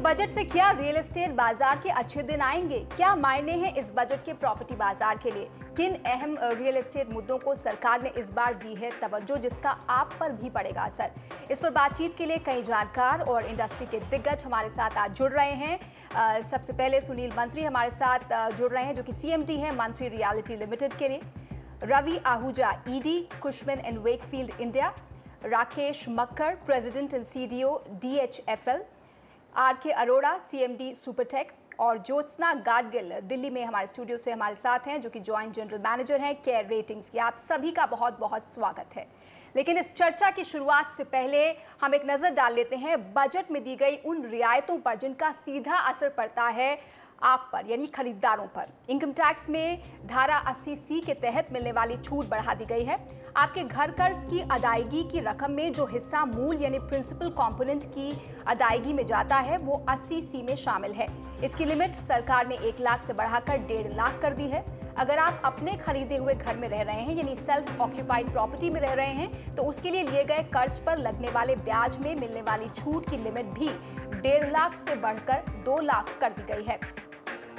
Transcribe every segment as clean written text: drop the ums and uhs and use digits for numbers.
Budget से क्या real estate बाजार के अच्छे दिन आएंगे? क्या मायने हैं इस बजट के प्रॉपर्टी बाजार के लिए? किन अहम रियल एस्टेट मुद्दों को सरकार ने इस बार दी है तवज्जो, जिसका आप पर भी पड़ेगा असर? इस पर बातचीत के लिए कई जानकार और इंडस्ट्री के दिग्गज हमारे साथ आज जुड़ रहे हैं। सबसे पहले सुनील मंत्री हमारे साथ जुड़ रहे हैं, जो कि CMD हैं मंत्री रियल्टी लिमिटेड के लिए। Ravi Ahuja, ED Cushman and Wakefield India. Rakesh Makkar, president and CDO DHFL। RK Arora, CMD Supertech. और ज्योत्सना गाडगिल दिल्ली में हमारे स्टूडियो से हमारे साथ हैं, जो कि ज्वाइंट जनरल मैनेजर हैं केयर रेटिंग्स की। आप सभी का बहुत बहुत स्वागत है। लेकिन इस चर्चा की शुरुआत से पहले हम एक नज़र डाल लेते हैं बजट में दी गई उन रियायतों पर जिनका सीधा असर पड़ता है आप पर, यानी खरीदारों पर। इनकम टैक्स में धारा 80C के तहत मिलने वाली छूट बढ़ा दी गई है। आपके घर कर्ज की अदायगी की रकम में जो हिस्सा मूल यानी प्रिंसिपल कंपोनेंट की अदायगी में जाता है वो 80C में शामिल है। इसकी लिमिट सरकार ने 1 लाख से बढ़ाकर 1.5 लाख कर दी है। अगर आप अपने खरीदे हुए घर में रह रहे हैं यानी सेल्फ ऑक्यूपाइड प्रॉपर्टी में रह रहे हैं तो उसके लिए लिए गए कर्ज पर लगने वाले ब्याज में मिलने वाली छूट की लिमिट भी 1.5 लाख से बढ़कर 2 लाख कर दी गई है।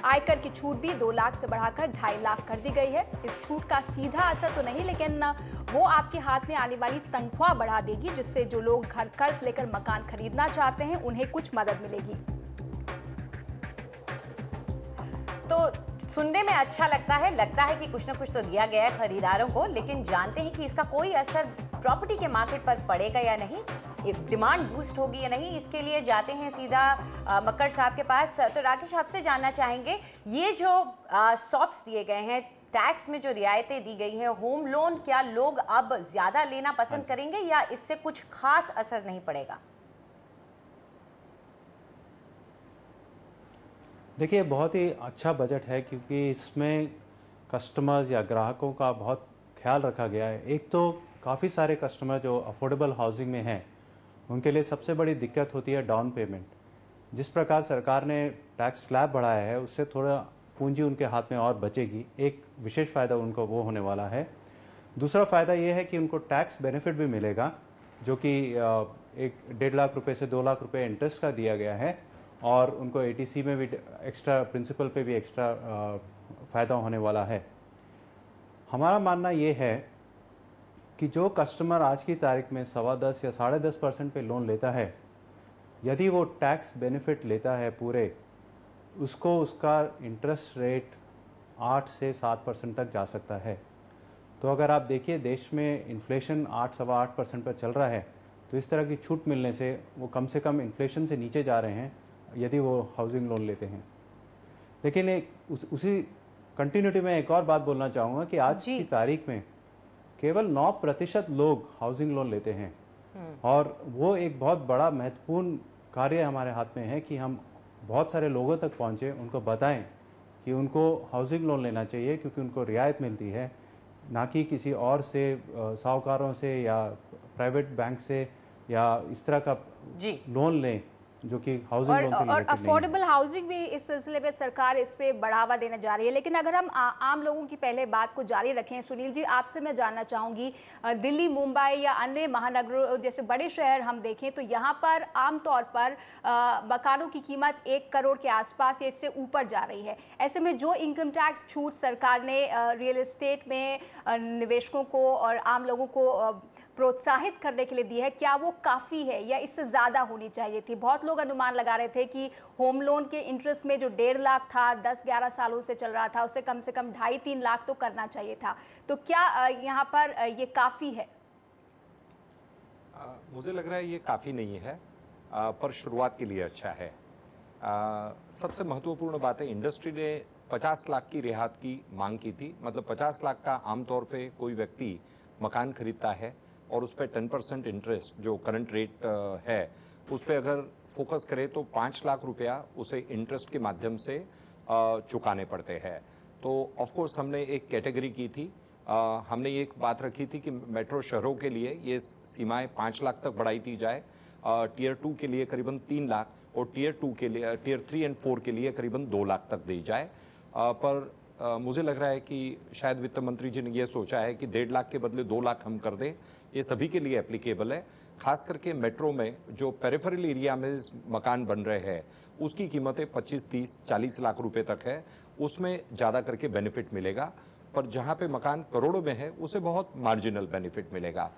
आयकर की छूट भी 2 लाख से बढ़ाकर 2.5 लाख कर दी गई है। इस छूट का सीधा असर तो नहीं, लेकिन वो आपके हाथ में आने वाली तनख्वाह बढ़ा देगी, जिससे जो लोग घर कर्ज लेकर मकान खरीदना चाहते हैं उन्हें कुछ मदद मिलेगी। तो सुनने में अच्छा लगता है कि कुछ ना कुछ तो दिया गया है खरीदारों को, लेकिन जानते हैं कि इसका कोई असर प्रॉपर्टी के मार्केट पर पड़ेगा या नहीं, डिमांड बूस्ट होगी या नहीं। इसके लिए जाते हैं सीधा मक्कर साहब के पास। तो राकेश, आपसे जानना चाहेंगे, ये जो सॉप्स दिए गए हैं, टैक्स में जो रियायतें दी गई हैं, होम लोन क्या लोग अब ज्यादा लेना पसंद करेंगे या इससे कुछ खास असर नहीं पड़ेगा? देखिए, बहुत ही अच्छा बजट है क्योंकि इसमें कस्टमर्स या ग्राहकों का बहुत ख्याल रखा गया है। एक तो काफ़ी सारे कस्टमर जो अफोर्डेबल हाउसिंग में हैं उनके लिए सबसे बड़ी दिक्कत होती है डाउन पेमेंट। जिस प्रकार सरकार ने टैक्स स्लैब बढ़ाया है उससे थोड़ा पूंजी उनके हाथ में और बचेगी। एक विशेष फ़ायदा उनको वो होने वाला है। दूसरा फ़ायदा ये है कि उनको टैक्स बेनिफिट भी मिलेगा, जो कि एक 1.5 लाख रुपये से 2 लाख रुपये इंटरेस्ट का दिया गया है, और उनको ATC में भी एक्स्ट्रा प्रिंसिपल पे भी एक्स्ट्रा फ़ायदा होने वाला है। हमारा मानना ये है कि जो कस्टमर आज की तारीख में 10.25 या 10.5% पे लोन लेता है, यदि वो टैक्स बेनिफिट लेता है पूरे, उसको उसका इंटरेस्ट रेट 8 से 7% तक जा सकता है। तो अगर आप देखिए देश में इन्फ्लेशन 8-8.25% पर चल रहा है, तो इस तरह की छूट मिलने से वो कम से कम इन्फ्लेशन से नीचे जा रहे हैं यदि वो हाउसिंग लोन लेते हैं। लेकिन उसी कंटिन्यूटी में एक और बात बोलना चाहूँगा कि आज की तारीख में केवल 9% लोग हाउसिंग लोन लेते हैं, और वो एक बहुत बड़ा महत्वपूर्ण कार्य हमारे हाथ में है कि हम बहुत सारे लोगों तक पहुँचे, उनको बताएं कि उनको हाउसिंग लोन लेना चाहिए क्योंकि उनको रियायत मिलती है, ना कि किसी और से, साहूकारों से या प्राइवेट बैंक से या इस तरह का लोन लें जो कि हाउसिंग लोन से और अफोर्डेबल हाउसिंग भी इस सिलसिले में सरकार इस पे बढ़ावा देने जा रही है। लेकिन अगर हम आम लोगों की पहले बात को जारी रखें, सुनील जी, आपसे मैं जानना चाहूँगी, दिल्ली, मुंबई या अन्य महानगरों जैसे बड़े शहर हम देखें तो यहाँ पर आमतौर पर मकानों की कीमत 1 करोड़ के आसपास या इससे ऊपर जा रही है। ऐसे में जो इनकम टैक्स छूट सरकार ने रियल एस्टेट में निवेशकों को और आम लोगों को प्रोत्साहित करने के लिए दी है, क्या वो काफ़ी है या इससे ज़्यादा होनी चाहिए थी? बहुत लोग अनुमान लगा रहे थे कि होम लोन के इंटरेस्ट में जो 1.5 लाख था, 10-11 सालों से चल रहा था, उसे कम से कम 2.5-3 लाख तो करना चाहिए था। तो क्या यहाँ पर ये काफ़ी है? मुझे लग रहा है ये काफ़ी नहीं है, पर शुरुआत के लिए अच्छा है। सबसे महत्वपूर्ण बात है, इंडस्ट्री ने 50 लाख की रियायत की मांग की थी। मतलब 50 लाख का आमतौर पे कोई व्यक्ति मकान खरीदता है और उस पर 10% इंटरेस्ट जो करंट रेट है उस पर अगर फोकस करें तो 5 लाख रुपया उसे इंटरेस्ट के माध्यम से चुकाने पड़ते हैं। तो ऑफ कोर्स हमने एक कैटेगरी की थी, हमने ये एक बात रखी थी कि मेट्रो शहरों के लिए ये सीमाएं 5 लाख तक बढ़ाई दी जाए, टियर 2 के लिए करीबन 3 लाख और टियर 2 के लिए, टियर 3 और 4 के लिए करीबन 2 लाख तक दी जाए। पर मुझे लग रहा है कि शायद वित्त मंत्री जी ने यह सोचा है कि 1.5 लाख के बदले 2 लाख हम कर दें, ये सभी के लिए एप्लीकेबल है। खास करके मेट्रो में जो पेरिफेरल एरिया में मकान बन रहे हैं उसकी कीमतें 25, 30, 40 लाख रुपए तक है, उसमें ज़्यादा करके बेनिफिट मिलेगा। पर जहाँ पे मकान करोड़ों में है उसे बहुत मार्जिनल बेनिफिट मिलेगा।